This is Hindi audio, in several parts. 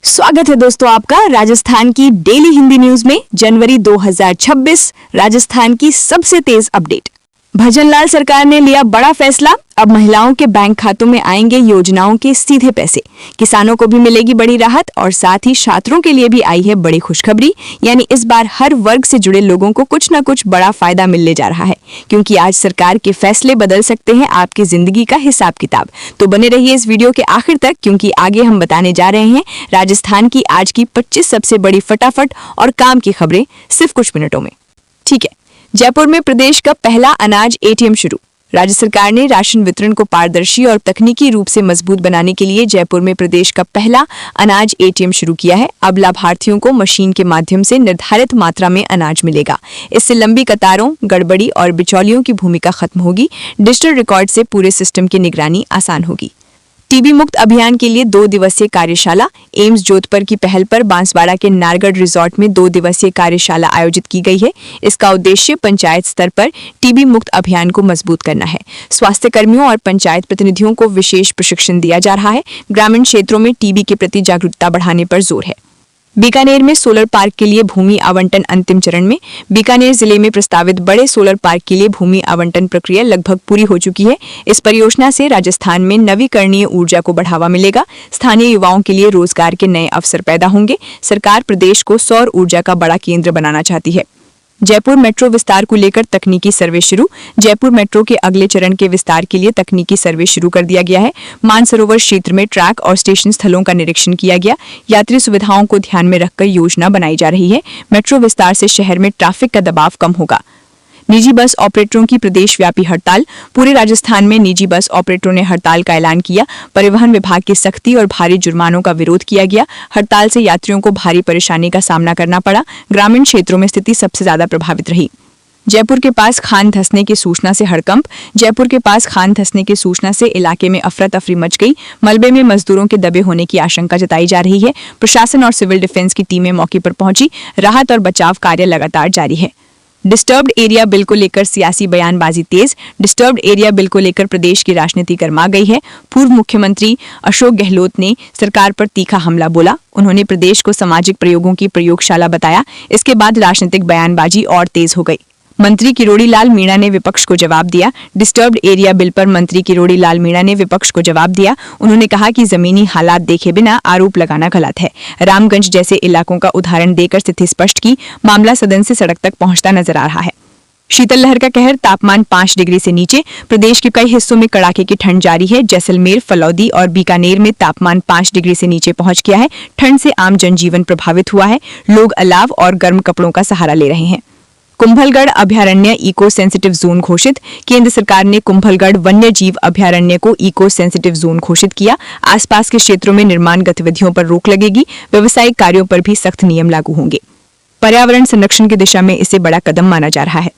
स्वागत है दोस्तों आपका राजस्थान की डेली हिंदी न्यूज में। जनवरी 2026 राजस्थान की सबसे तेज अपडेट। भजनलाल सरकार ने लिया बड़ा फैसला। अब महिलाओं के बैंक खातों में आएंगे योजनाओं के सीधे पैसे। किसानों को भी मिलेगी बड़ी राहत और साथ ही छात्रों के लिए भी आई है बड़ी खुशखबरी। यानी इस बार हर वर्ग से जुड़े लोगों को कुछ न कुछ बड़ा फायदा मिलने जा रहा है, क्योंकि आज सरकार के फैसले बदल सकते हैं आपकी जिंदगी का हिसाब किताब। तो बने रहिए इस वीडियो के आखिर तक, क्योंकि आगे हम बताने जा रहे हैं राजस्थान की आज की 25 सबसे बड़ी फटाफट और काम की खबरें सिर्फ कुछ मिनटों में। ठीक है, जयपुर में प्रदेश का पहला अनाज एटीएम शुरू। राज्य सरकार ने राशन वितरण को पारदर्शी और तकनीकी रूप से मजबूत बनाने के लिए जयपुर में प्रदेश का पहला अनाज एटीएम शुरू किया है। अब लाभार्थियों को मशीन के माध्यम से निर्धारित मात्रा में अनाज मिलेगा। इससे लंबी कतारों, गड़बड़ी और बिचौलियों की भूमिका खत्म होगी। डिजिटल रिकॉर्ड से पूरे सिस्टम की निगरानी आसान होगी। टीबी मुक्त अभियान के लिए 2 दिवसीय कार्यशाला। एम्स जोधपुर की पहल पर बांसवाड़ा के नारगढ़ रिजॉर्ट में 2 दिवसीय कार्यशाला आयोजित की गई है। इसका उद्देश्य पंचायत स्तर पर टीबी मुक्त अभियान को मजबूत करना है। स्वास्थ्य कर्मियों और पंचायत प्रतिनिधियों को विशेष प्रशिक्षण दिया जा रहा है। ग्रामीण क्षेत्रों में टीबी के प्रति जागरूकता बढ़ाने पर जोर है। बीकानेर में सोलर पार्क के लिए भूमि आवंटन अंतिम चरण में। बीकानेर जिले में प्रस्तावित बड़े सोलर पार्क के लिए भूमि आवंटन प्रक्रिया लगभग पूरी हो चुकी है। इस परियोजना से राजस्थान में नवीकरणीय ऊर्जा को बढ़ावा मिलेगा। स्थानीय युवाओं के लिए रोजगार के नए अवसर पैदा होंगे। सरकार प्रदेश को सौर ऊर्जा का बड़ा केंद्र बनाना चाहती है। जयपुर मेट्रो विस्तार को लेकर तकनीकी सर्वे शुरू। जयपुर मेट्रो के अगले चरण के विस्तार के लिए तकनीकी सर्वे शुरू कर दिया गया है। मानसरोवर क्षेत्र में ट्रैक और स्टेशन स्थलों का निरीक्षण किया गया। यात्री सुविधाओं को ध्यान में रखकर योजना बनाई जा रही है। मेट्रो विस्तार से शहर में ट्रैफिक का दबाव कम होगा। निजी बस ऑपरेटरों की प्रदेशव्यापी हड़ताल। पूरे राजस्थान में निजी बस ऑपरेटरों ने हड़ताल का ऐलान किया। परिवहन विभाग की सख्ती और भारी जुर्मानों का विरोध किया गया। हड़ताल से यात्रियों को भारी परेशानी का सामना करना पड़ा। ग्रामीण क्षेत्रों में स्थिति सबसे ज्यादा प्रभावित रही। जयपुर के पास खान धंसने की सूचना से हड़कंप। जयपुर के पास खान धंसने की सूचना से इलाके में अफरा तफरी मच गई। मलबे में मजदूरों के दबे होने की आशंका जताई जा रही है। प्रशासन और सिविल डिफेंस की टीमें मौके पर पहुंची। राहत और बचाव कार्य लगातार जारी है। डिस्टर्ब्ड एरिया बिल को लेकर सियासी बयानबाजी तेज। डिस्टर्ब्ड एरिया बिल को लेकर प्रदेश की राजनीति गरमा गई है। पूर्व मुख्यमंत्री अशोक गहलोत ने सरकार पर तीखा हमला बोला। उन्होंने प्रदेश को सामाजिक प्रयोगों की प्रयोगशाला बताया। इसके बाद राजनीतिक बयानबाजी और तेज हो गई। मंत्री किरोड़ी लाल मीणा ने विपक्ष को जवाब दिया। डिस्टर्ब्ड एरिया बिल पर मंत्री किरोड़ी लाल मीणा ने विपक्ष को जवाब दिया। उन्होंने कहा कि जमीनी हालात देखे बिना आरोप लगाना गलत है। रामगंज जैसे इलाकों का उदाहरण देकर स्थिति स्पष्ट की। मामला सदन से सड़क तक पहुंचता नजर आ रहा है। शीतल लहर का कहर। तापमान 5 डिग्री से नीचे। प्रदेश के कई हिस्सों में कड़ाके की ठंड जारी है। जैसलमेर, फलौदी और बीकानेर में तापमान 5 डिग्री से नीचे पहुंच गया है। ठंड से आम जनजीवन प्रभावित हुआ है। लोग अलाव और गर्म कपड़ों का सहारा ले रहे हैं। कुंभलगढ़ अभयारण्य इको सेंसिटिव जोन घोषित। केंद्र सरकार ने कुंभलगढ़ वन्य जीव अभयारण्य को इको सेंसिटिव जोन घोषित किया। आसपास के क्षेत्रों में निर्माण गतिविधियों पर रोक लगेगी। व्यावसायिक कार्यों पर भी सख्त नियम लागू होंगे। पर्यावरण संरक्षण की दिशा में इसे बड़ा कदम माना जा रहा है।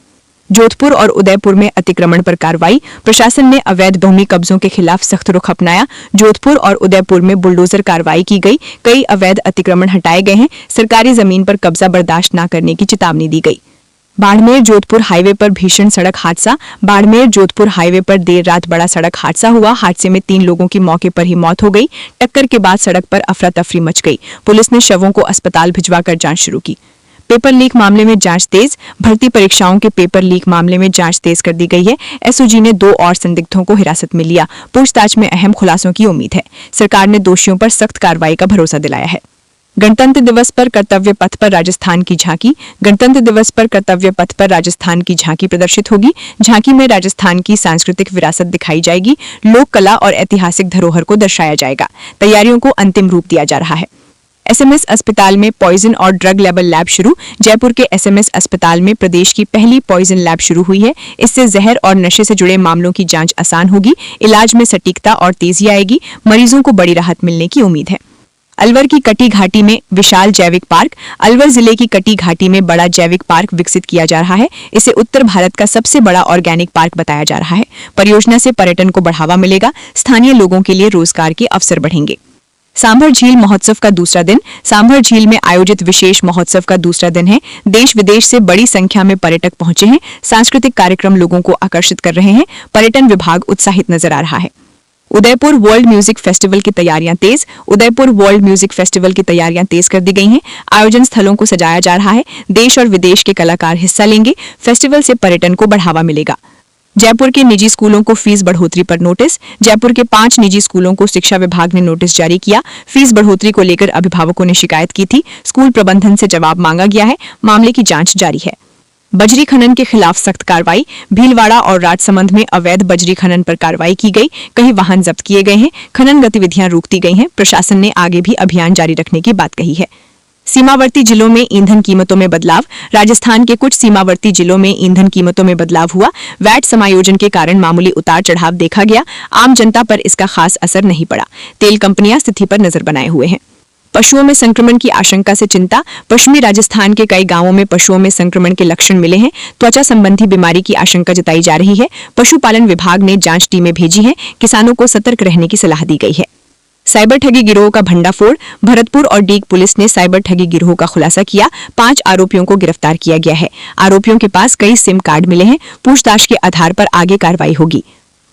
जोधपुर और उदयपुर में अतिक्रमण पर कार्रवाई। प्रशासन ने अवैध भूमि कब्जों के खिलाफ सख्त रुख अपनाया। जोधपुर और उदयपुर में बुलडोजर कार्रवाई की गई। कई अवैध अतिक्रमण हटाए गए हैं। सरकारी जमीन पर कब्जा बर्दाश्त न करने की चेतावनी दी गई। बाड़मेर जोधपुर हाईवे पर भीषण सड़क हादसा। बाड़मेर जोधपुर हाईवे पर देर रात बड़ा सड़क हादसा हुआ। हादसे में 3 लोगों की मौके पर ही मौत हो गई। टक्कर के बाद सड़क पर अफरा तफरी मच गई। पुलिस ने शवों को अस्पताल भिजवाकर जांच शुरू की। पेपर लीक मामले में जांच तेज। भर्ती परीक्षाओं के पेपर लीक मामले में जांच तेज कर दी गई है। एसओजी ने 2 और संदिग्धों को हिरासत में लिया। पूछताछ में अहम खुलासों की उम्मीद है। सरकार ने दोषियों पर सख्त कार्रवाई का भरोसा दिलाया है। गणतंत्र दिवस पर कर्तव्य पथ पर राजस्थान की झांकी। गणतंत्र दिवस पर कर्तव्य पथ पर राजस्थान की झांकी प्रदर्शित होगी। झांकी में राजस्थान की सांस्कृतिक विरासत दिखाई जाएगी। लोक कला और ऐतिहासिक धरोहर को दर्शाया जाएगा। तैयारियों को अंतिम रूप दिया जा रहा है। एसएमएस अस्पताल में पॉइजन और ड्रग लेवल लैब शुरू। जयपुर के एसएमएस अस्पताल में प्रदेश की पहली पॉइजन लैब शुरू हुई है। इससे जहर और नशे से जुड़े मामलों की जांच आसान होगी। इलाज में सटीकता और तेजी आएगी। मरीजों को बड़ी राहत मिलने की उम्मीद है। अलवर की कटी घाटी में विशाल जैविक पार्क। अलवर जिले की कटी घाटी में बड़ा जैविक पार्क विकसित किया जा रहा है। इसे उत्तर भारत का सबसे बड़ा ऑर्गेनिक पार्क बताया जा रहा है। परियोजना से पर्यटन को बढ़ावा मिलेगा। स्थानीय लोगों के लिए रोजगार के अवसर बढ़ेंगे। सांभर झील महोत्सव का दूसरा दिन। सांभर झील में आयोजित विशेष महोत्सव का दूसरा दिन है। देश विदेश से बड़ी संख्या में पर्यटक पहुंचे हैं। सांस्कृतिक कार्यक्रम लोगों को आकर्षित कर रहे हैं। पर्यटन विभाग उत्साहित नजर आ रहा है। उदयपुर वर्ल्ड म्यूजिक फेस्टिवल की तैयारियां तेज। उदयपुर वर्ल्ड म्यूजिक फेस्टिवल की तैयारियां तेज कर दी गई हैं। आयोजन स्थलों को सजाया जा रहा है। देश और विदेश के कलाकार हिस्सा लेंगे। फेस्टिवल से पर्यटन को बढ़ावा मिलेगा। जयपुर के निजी स्कूलों को फीस बढ़ोतरी पर नोटिस। जयपुर के 5 निजी स्कूलों को शिक्षा विभाग ने नोटिस जारी किया। फीस बढ़ोतरी को लेकर अभिभावकों ने शिकायत की थी। स्कूल प्रबंधन से जवाब मांगा गया है। मामले की जांच जारी है। बजरी खनन के खिलाफ सख्त कार्रवाई। भीलवाड़ा और राजसमंद में अवैध बजरी खनन पर कार्रवाई की गई। कई वाहन जब्त किए गए हैं। खनन गतिविधियां रोक दी गई हैं। प्रशासन ने आगे भी अभियान जारी रखने की बात कही है। सीमावर्ती जिलों में ईंधन कीमतों में बदलाव। राजस्थान के कुछ सीमावर्ती जिलों में ईंधन कीमतों में बदलाव हुआ। वैट समायोजन के कारण मामूली उतार चढ़ाव देखा गया। आम जनता पर इसका खास असर नहीं पड़ा। तेल कंपनियां स्थिति पर नजर बनाए हुए हैं। पशुओं में संक्रमण की आशंका से चिंता। पश्चिमी राजस्थान के कई गांवों में पशुओं में संक्रमण के लक्षण मिले हैं। त्वचा संबंधी बीमारी की आशंका जताई जा रही है। पशुपालन विभाग ने जांच टीमें भेजी हैं। किसानों को सतर्क रहने की सलाह दी गई है। साइबर ठगी गिरोह का भंडाफोड़। भरतपुर और डीग पुलिस ने साइबर ठगी गिरोह का खुलासा किया। 5 आरोपियों को गिरफ्तार किया गया है। आरोपियों के पास कई सिम कार्ड मिले हैं। पूछताछ के आधार पर आगे कार्रवाई होगी।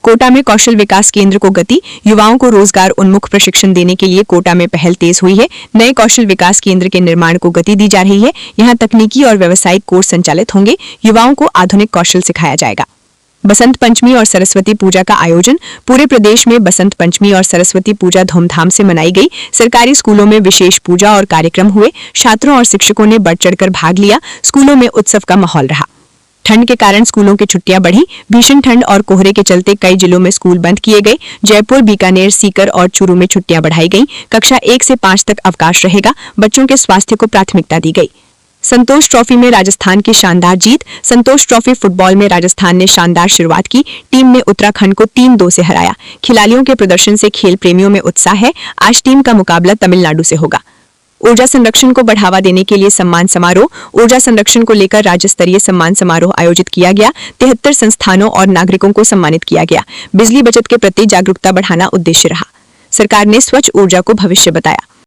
कोटा में कौशल विकास केंद्र को गति। युवाओं को रोजगार उन्मुख प्रशिक्षण देने के लिए कोटा में पहल तेज हुई है। नए कौशल विकास केंद्र के निर्माण को गति दी जा रही है। यहां तकनीकी और व्यावसायिक कोर्स संचालित होंगे। युवाओं को आधुनिक कौशल सिखाया जाएगा। बसंत पंचमी और सरस्वती पूजा का आयोजन। पूरे प्रदेश में बसंत पंचमी और सरस्वती पूजा धूमधाम से मनाई गई। सरकारी स्कूलों में विशेष पूजा और कार्यक्रम हुए। छात्रों और शिक्षकों ने बढ़ चढ़कर भाग लिया। स्कूलों में उत्सव का माहौल रहा। ठंड के कारण स्कूलों की छुट्टियां बढ़ी। भीषण ठंड और कोहरे के चलते कई जिलों में स्कूल बंद किए गए। जयपुर, बीकानेर, सीकर और चूरू में छुट्टियां बढ़ाई गईं। कक्षा 1 से 5 तक अवकाश रहेगा। बच्चों के स्वास्थ्य को प्राथमिकता दी गई। संतोष ट्रॉफी में राजस्थान की शानदार जीत। संतोष ट्रॉफी फुटबॉल में राजस्थान ने शानदार शुरुआत की। टीम ने उत्तराखंड को 3-2 से हराया। खिलाड़ियों के प्रदर्शन से खेल प्रेमियों में उत्साह है। आज टीम का मुकाबला तमिलनाडु से होगा। ऊर्जा संरक्षण को बढ़ावा देने के लिए सम्मान समारोह। ऊर्जा संरक्षण को लेकर राज्य स्तरीय सम्मान समारोह आयोजित किया गया। 73 संस्थानों और नागरिकों को सम्मानित किया गया। बिजली बचत के प्रति जागरूकता बढ़ाना उद्देश्य रहा। सरकार ने स्वच्छ ऊर्जा को भविष्य बताया।